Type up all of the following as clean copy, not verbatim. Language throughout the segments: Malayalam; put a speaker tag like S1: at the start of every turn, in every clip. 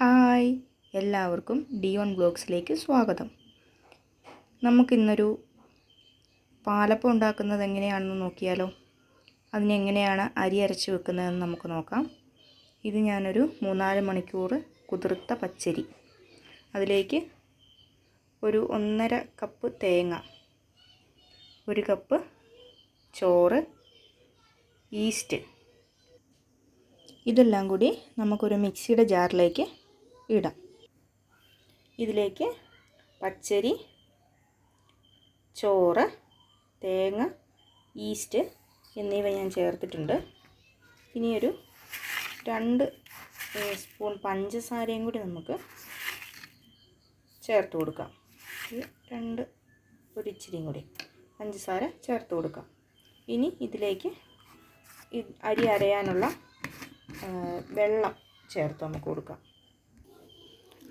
S1: ഹായ്, എല്ലാവർക്കും ഡിയോൺ ബ്ലോഗ്സിലേക്ക് സ്വാഗതം. നമുക്കിന്നൊരു പാലപ്പം ഉണ്ടാക്കുന്നത് എങ്ങനെയാണെന്ന് നോക്കിയാലോ. അതിനെങ്ങനെയാണ് അരി അരച്ച് വെക്കുന്നതെന്ന് നമുക്ക് നോക്കാം. ഇത് ഞാനൊരു 3-4 മണിക്കൂർ കുതിർത്ത പച്ചരി, അതിലേക്ക് ഒരു 1.5 കപ്പ് തേങ്ങ, 1 കപ്പ് ചോറ്, ഈസ്റ്റ്, ഇതെല്ലാം കൂടി നമുക്കൊരു മിക്സിയുടെ ജാറിലേക്ക് ഇടാം. ഇതിലേക്ക് പച്ചരി, ചോറ്, തേങ്ങ, ഈസ്റ്റ് എന്നിവ ഞാൻ ചേർത്തിട്ടുണ്ട്. ഇനിയൊരു 2 സ്പൂൺ പഞ്ചസാരയും കൂടി നമുക്ക് ചേർത്ത് കൊടുക്കാം. ഒരിച്ചിരിയും കൂടി പഞ്ചസാര ചേർത്ത് കൊടുക്കാം. ഇനി ഇതിലേക്ക് അരി അരയാനുള്ള വെള്ളം ചേർത്ത് നമുക്ക് കൊടുക്കാം.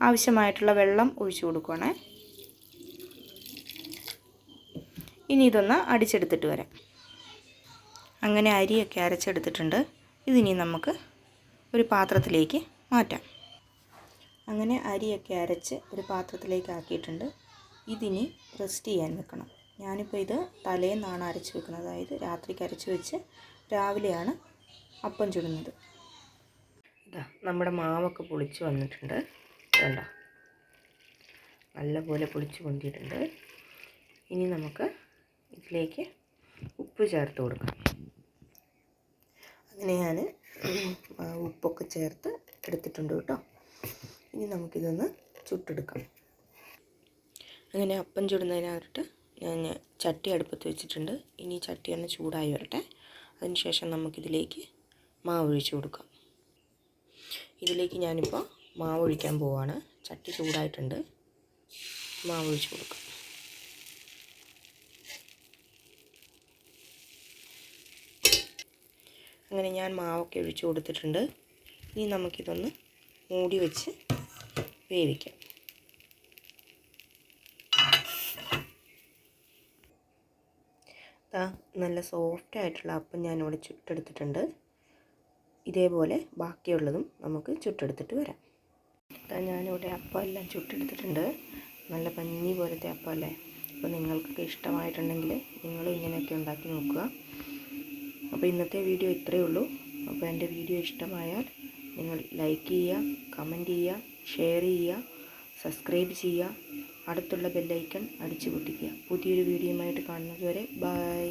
S1: ആവശ്യമായിട്ടുള്ള വെള്ളം ഒഴിച്ചു കൊടുക്കുകയാണേ. ഇനി ഇതൊന്ന് അടിച്ചെടുത്തിട്ട് വരാം. അങ്ങനെ അരിയൊക്കെ അരച്ചെടുത്തിട്ടുണ്ട്. ഇതിനി നമുക്ക് ഒരു പാത്രത്തിലേക്ക് മാറ്റാം. അങ്ങനെ അരിയൊക്കെ അരച്ച് ഒരു പാത്രത്തിലേക്ക് ആക്കിയിട്ടുണ്ട്. ഇതിനി റെസ്റ്റ് ചെയ്യാൻ വെക്കണം. ഞാനിപ്പോൾ ഇത് തലേന്നാണ് അരച്ച് വെക്കുന്നത്. അതായത് രാത്രിക്ക് അരച്ച് വെച്ച് രാവിലെയാണ് അപ്പം ചുടുന്നത്. ഇതാ നമ്മുടെ മാവൊക്കെ പൊളിച്ച് വന്നിട്ടുണ്ട്. കണ്ടോ, നല്ലപോലെ പൊളിച്ച് കൊണ്ടിട്ടുണ്ട്. ഇനി നമുക്ക് ഇതിലേക്ക് ഉപ്പ് ചേർത്ത് കൊടുക്കാം. അങ്ങനെ ഞാൻ ഉപ്പൊക്കെ ചേർത്ത് എടുത്തിട്ടുണ്ട് കേട്ടോ. ഇനി നമുക്കിതൊന്ന് ചുട്ടെടുക്കാം. അങ്ങനെ അപ്പം ചുടുന്നതിനായിട്ട് ഞാൻ ചട്ടി അടുപ്പത്ത് വെച്ചിട്ടുണ്ട്. ഇനി ചട്ടി ഒന്ന് ചൂടായി വരട്ടെ. അതിനുശേഷം നമുക്കിതിലേക്ക് മാവ് ഒഴിച്ച് കൊടുക്കാം. ഇതിലേക്ക് ഞാനിപ്പോൾ മാവ് ഒഴിക്കാൻ പോവാണ്. ചട്ടി ചൂടായിട്ടുണ്ട്. മാവ് ഒഴിച്ച് കൊടുക്കാം. അങ്ങനെ ഞാൻ മാവൊക്കെ ഒഴിച്ച് കൊടുത്തിട്ടുണ്ട്. ഇനി നമുക്കിതൊന്ന് മൂടി വെച്ച് വേവിക്കാം. നല്ല സോഫ്റ്റ് ആയിട്ടുള്ള അപ്പം ഞാനിവിടെ ചുട്ടെടുത്തിട്ടുണ്ട്. ഇതേപോലെ ബാക്കിയുള്ളതും നമുക്ക് ചുട്ടെടുത്തിട്ട് വരാം. ഞാനിവിടെ അപ്പം എല്ലാം ചുട്ടെടുത്തിട്ടുണ്ട്. നല്ല പഞ്ഞി പോലത്തെ അപ്പം അല്ലേ. അപ്പോൾ നിങ്ങൾക്കൊക്കെ ഇഷ്ടമായിട്ടുണ്ടെങ്കിൽ നിങ്ങളും ഇങ്ങനെയൊക്കെ ഉണ്ടാക്കി നോക്കുക. അപ്പോൾ ഇന്നത്തെ വീഡിയോ ഇത്രയേ ഉള്ളൂ. അപ്പോൾ എൻ്റെ വീഡിയോ ഇഷ്ടമായാൽ നിങ്ങൾ ലൈക്ക് ചെയ്യുക, കമൻറ്റ് ചെയ്യുക, ഷെയർ ചെയ്യുക, സബ്സ്ക്രൈബ് ചെയ്യുക, അടുത്തുള്ള ബെല്ലൈക്കൺ അടിച്ചു പൊട്ടിക്കുക. പുതിയൊരു വീഡിയോയുമായിട്ട് കാണുന്നത് വരെ ബൈ.